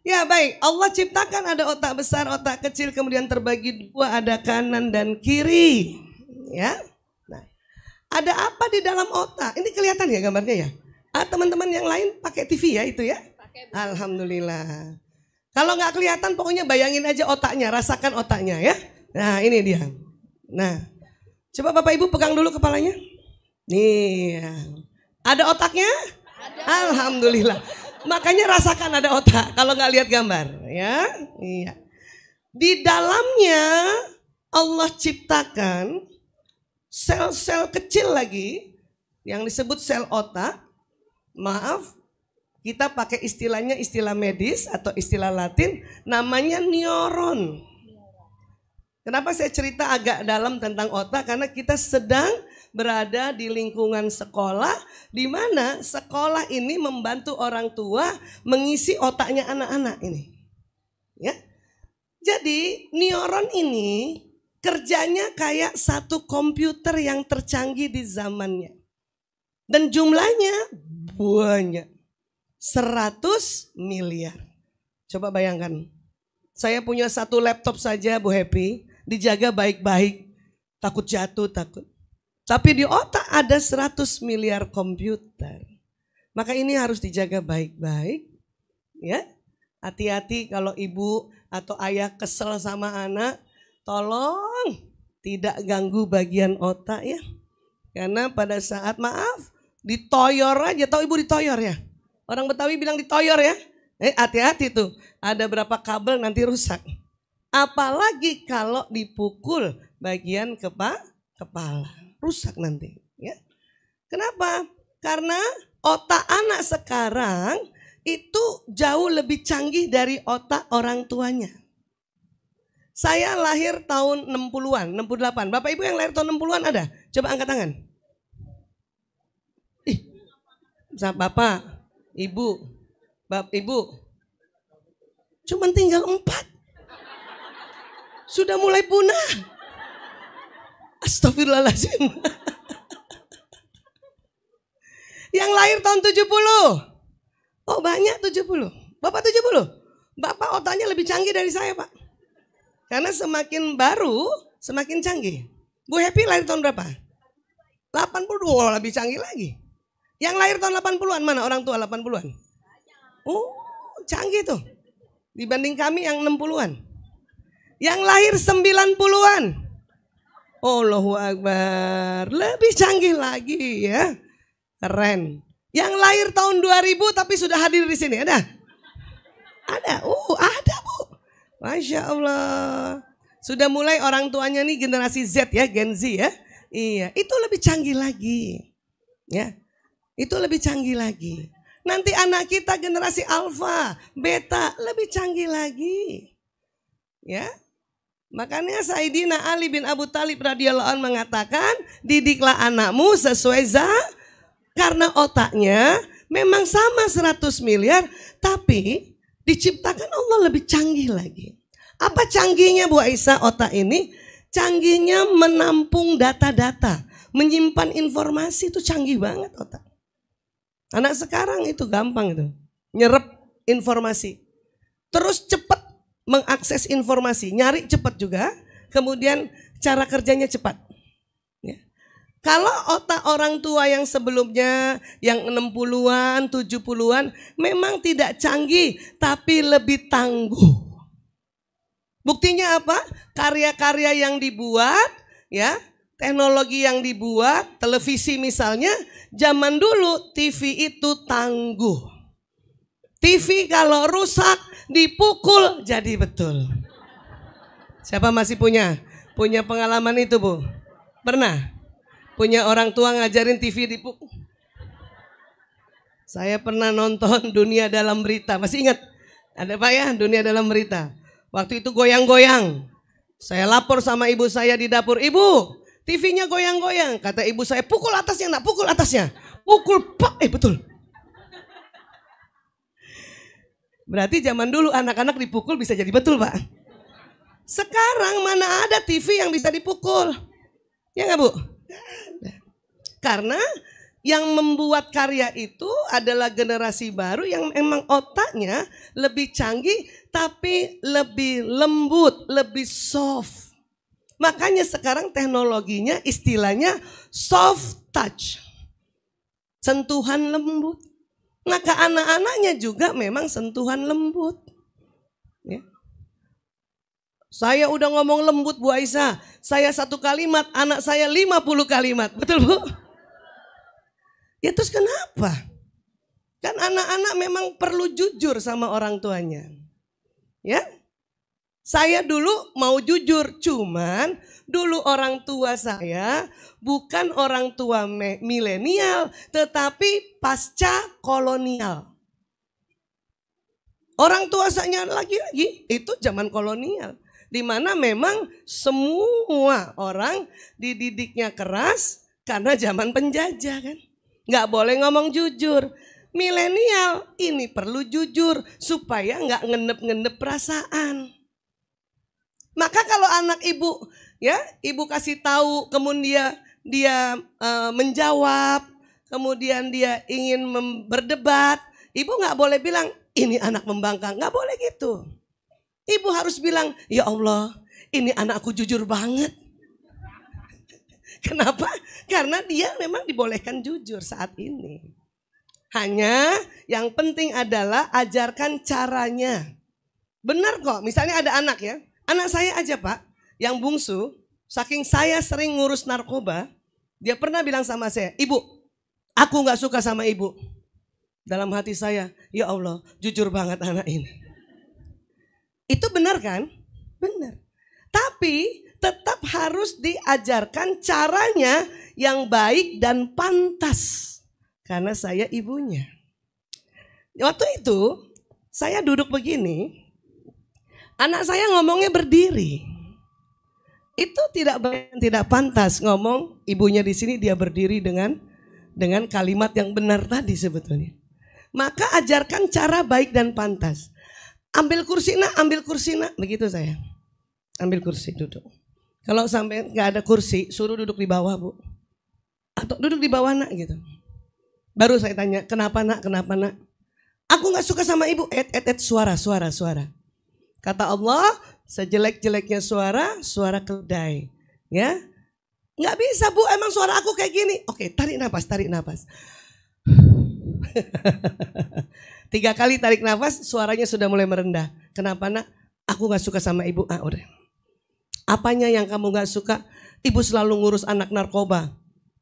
Ya baik, Allah ciptakan ada otak besar, otak kecil, kemudian terbagi dua, ada kanan dan kiri. Ya, nah, ada apa di dalam otak? Ini kelihatan ya gambarnya ya? Teman-teman yang lain pakai TV ya itu ya? Alhamdulillah. Kalau nggak kelihatan pokoknya bayangin aja otaknya, rasakan otaknya ya. Nah ini dia. Nah, coba Bapak Ibu pegang dulu kepalanya. Nih, ada otaknya? Ada. Alhamdulillah. Makanya rasakan ada otak kalau nggak lihat gambar ya. Iya. Di dalamnya Allah ciptakan sel-sel kecil lagi yang disebut sel otak. Maaf, kita pakai istilahnya istilah medis atau istilah Latin namanya neuron. Kenapa saya cerita agak dalam tentang otak? Karena kita sedang berada di lingkungan sekolah, di mana sekolah ini membantu orang tua mengisi otaknya anak-anak ini. Ya, jadi neuron ini kerjanya kayak satu komputer yang tercanggih di zamannya. Dan jumlahnya banyak, 100 miliar. Coba bayangkan, saya punya satu laptop saja Bu Happy, dijaga baik-baik, takut jatuh, takut. Tapi di otak ada 100 miliar komputer. Maka ini harus dijaga baik-baik. Ya, hati-hati kalau ibu atau ayah kesel sama anak, tolong tidak ganggu bagian otak ya. Karena pada saat maaf, ditoyor aja, tahu ibu ditoyor ya? Orang Betawi bilang ditoyor ya. Hati-hati tuh, ada berapa kabel nanti rusak. Apalagi kalau dipukul bagian kepala. Rusak nanti ya. Kenapa? Karena otak anak sekarang itu jauh lebih canggih dari otak orang tuanya. Saya lahir tahun 60-an, 68. Bapak Ibu yang lahir tahun 60-an ada? Coba angkat tangan. Bapak, Ibu, Ibu. Cuman tinggal 4. Sudah mulai punah. Astagfirullahaladzim. Yang lahir tahun 70. Oh banyak 70. Bapak 70. Bapak otaknya lebih canggih dari saya Pak. Karena semakin baru semakin canggih. Bu Happy lahir tahun berapa? 82, lebih canggih lagi. Yang lahir tahun 80-an mana orang tua 80-an? Oh canggih tuh. Dibanding kami yang 60-an. Yang lahir 90-an. Allahu Akbar, lebih canggih lagi ya, keren. Yang lahir tahun 2000 tapi sudah hadir di sini ada? Ada, ada Bu. Masya Allah. Sudah mulai orang tuanya nih generasi Z ya, Gen Z ya. Iya, itu lebih canggih lagi. Ya, itu lebih canggih lagi. Nanti anak kita generasi Alpha, Beta lebih canggih lagi. Ya. Makanya Sayyidina Ali bin Abu Thalib radhiyallahu anhu mengatakan, didiklah anakmu sesuai karena otaknya memang sama 100 miliar, tapi diciptakan Allah lebih canggih lagi. Apa canggihnya Bu Aisyah otak ini? Canggihnya menampung data-data, menyimpan informasi, itu canggih banget otak. Anak sekarang itu gampang itu, nyerap informasi. Terus cepat mengakses informasi, nyari cepat juga, kemudian cara kerjanya cepat. Ya. Kalau otak orang tua yang sebelumnya, yang 60-an, 70-an, memang tidak canggih, tapi lebih tangguh. Buktinya apa? Karya-karya yang dibuat, ya, teknologi yang dibuat, televisi misalnya, zaman dulu TV itu tangguh. TV kalau rusak, dipukul jadi betul. Siapa masih punya pengalaman itu Bu? Pernah? Punya orang tua ngajarin TV dipukul? Saya pernah nonton Dunia Dalam Berita. Masih ingat? Ada Pak ya, Dunia Dalam Berita. Waktu itu goyang-goyang. Saya lapor sama ibu saya di dapur. Ibu, TV-nya goyang-goyang. Kata ibu saya, pukul atasnya nak, pukul atasnya. Pukul, pak, betul. Berarti zaman dulu anak-anak dipukul bisa jadi betul Pak. Sekarang mana ada TV yang bisa dipukul? Ya nggak Bu? Karena Yang membuat karya itu adalah generasi baru yang emang otaknya lebih canggih tapi lebih lembut, lebih soft. Makanya sekarang teknologinya istilahnya soft touch. Sentuhan lembut. Maka anak-anaknya juga memang sentuhan lembut. Ya. Saya udah ngomong lembut Bu Aisyah. Saya 1 kalimat, anak saya 50 kalimat. Betul Bu? Ya terus kenapa? Kan anak-anak memang perlu jujur sama orang tuanya. Ya. Saya dulu mau jujur, cuman dulu orang tua saya bukan orang tua milenial, tetapi pasca kolonial. Orang tua saya lagi-lagi itu zaman kolonial. Di mana memang semua orang dididiknya keras karena zaman penjajah kan. Nggak boleh ngomong jujur. Milenial ini perlu jujur supaya nggak ngendep-ngendep perasaan. Maka kalau anak ibu, ya, ibu kasih tahu, kemudian dia menjawab, kemudian dia ingin berdebat, ibu nggak boleh bilang ini anak membangkang, nggak boleh gitu. Ibu harus bilang, ya Allah, ini anakku jujur banget. Kenapa? Karena dia memang dibolehkan jujur saat ini. Hanya yang penting adalah ajarkan caranya. Benar kok, misalnya ada anak ya. Anak saya aja Pak, yang bungsu, saking saya sering ngurus narkoba, dia pernah bilang sama saya, Ibu, aku gak suka sama ibu. Dalam hati saya, ya Allah, jujur banget anak ini. Itu benar kan? Benar. Tapi tetap harus diajarkan caranya yang baik dan pantas. Karena saya ibunya. Waktu itu, saya duduk begini, anak saya ngomongnya berdiri. Itu tidak pantas ngomong ibunya di sini dia berdiri dengan kalimat yang benar tadi sebetulnya. Maka ajarkan cara baik dan pantas. Ambil kursi nak, begitu saya. Ambil kursi duduk. Kalau sampai nggak ada kursi, suruh duduk di bawah Bu. Atau duduk di bawah nak gitu. Baru saya tanya, kenapa nak? Aku nggak suka sama ibu. Suara. Kata Allah, sejelek-jeleknya suara keledai. Ya, nggak bisa Bu, emang suara aku kayak gini. Oke, tarik nafas. 3 kali tarik nafas, suaranya sudah mulai merendah. Kenapa nak? Aku nggak suka sama ibu. Udah. Apanya yang kamu nggak suka? Ibu selalu ngurus anak narkoba.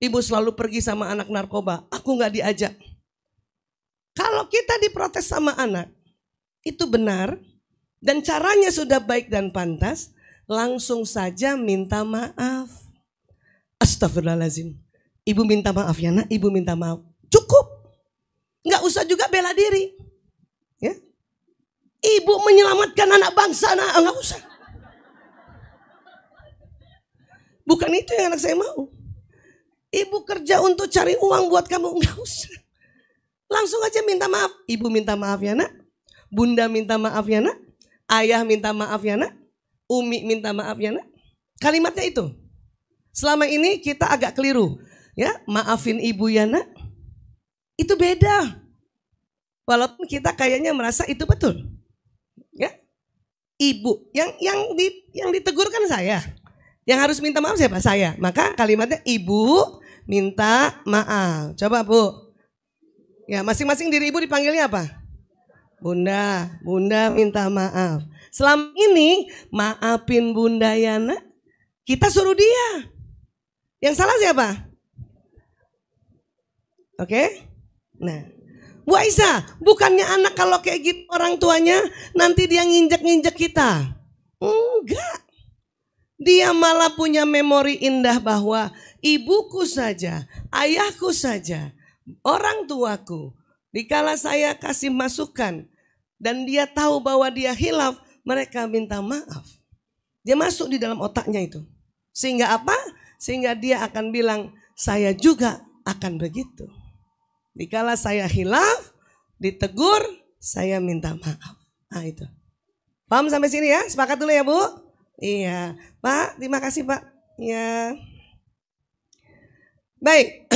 Ibu selalu pergi sama anak narkoba. Aku nggak diajak. Kalau kita diprotes sama anak, itu benar. Dan caranya sudah baik dan pantas, langsung saja minta maaf. Astagfirullahaladzim. Ibu minta maaf ya nak, ibu minta maaf. Cukup. Nggak usah juga bela diri. Ya. Ibu menyelamatkan anak bangsa, nak, nggak usah. Bukan itu yang anak saya mau. Ibu kerja untuk cari uang buat kamu, nggak usah. Langsung aja minta maaf. Ibu minta maaf ya nak. Bunda minta maaf ya nak. Ayah minta maaf ya nak. Umi minta maaf ya nak. Kalimatnya itu. Selama ini kita agak keliru. Ya, maafin ibu ya nak. Itu beda. Walaupun kita kayaknya merasa itu betul. Ya. Ibu yang ditegur kan saya. Yang harus minta maaf siapa? Saya. Maka kalimatnya ibu minta maaf. Coba Bu. Ya, masing-masing diri ibu dipanggilnya apa? Bunda minta maaf. Selama ini maafin Bunda Yana, kita suruh dia. Yang salah siapa? Oke? Nah, Bu Aisyah, bukannya anak kalau kayak gitu orang tuanya nanti dia nginjek-nginjek kita. Enggak. Dia malah punya memori indah bahwa ibuku saja, ayahku saja, orang tuaku, dikala saya kasih masukan dan dia tahu bahwa dia khilaf, mereka minta maaf. Dia masuk di dalam otaknya itu. Sehingga apa? Sehingga dia akan bilang, saya juga akan begitu. Dikala saya khilaf, ditegur, saya minta maaf. Nah itu. Paham sampai sini ya? Sepakat dulu ya Bu? Iya. Pak, terima kasih Pak. Ya. Baik.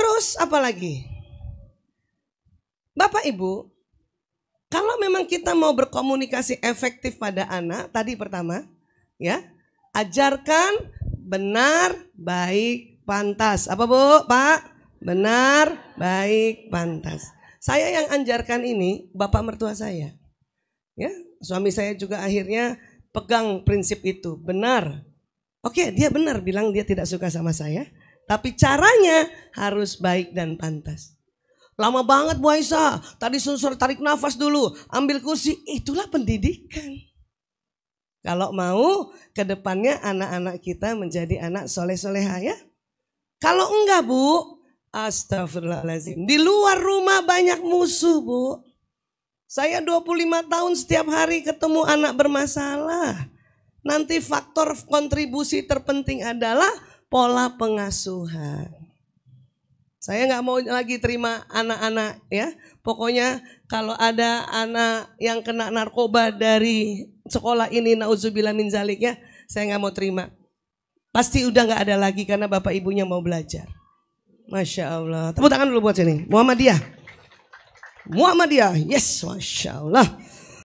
Terus apa lagi? Bapak Ibu, kalau memang kita mau berkomunikasi efektif pada anak, tadi pertama, ya, ajarkan benar, baik, pantas. Apa Bu, Pak? Benar, baik, pantas. Saya yang ajarkan ini bapak mertua saya. Ya, suami saya juga akhirnya pegang prinsip itu, benar. Oke, dia benar bilang dia tidak suka sama saya, tapi caranya harus baik dan pantas. Lama banget Bu Aisyah, tadi suruh tarik nafas dulu, ambil kursi, itulah pendidikan. Kalau mau ke depannya anak-anak kita menjadi anak soleh-soleha ya. Kalau enggak Bu, astagfirullahaladzim, di luar rumah banyak musuh Bu. Saya 25 tahun setiap hari ketemu anak bermasalah. Nanti faktor kontribusi terpenting adalah pola pengasuhan. Saya nggak mau lagi terima anak-anak ya. Pokoknya kalau ada anak yang kena narkoba dari sekolah ini, nauzubillah min zalik ya, saya nggak mau terima. Pasti udah nggak ada lagi karena bapak ibunya mau belajar. Masya Allah. Tepuk tangan dulu buat sini. Muhammadiyah, yes, masya Allah.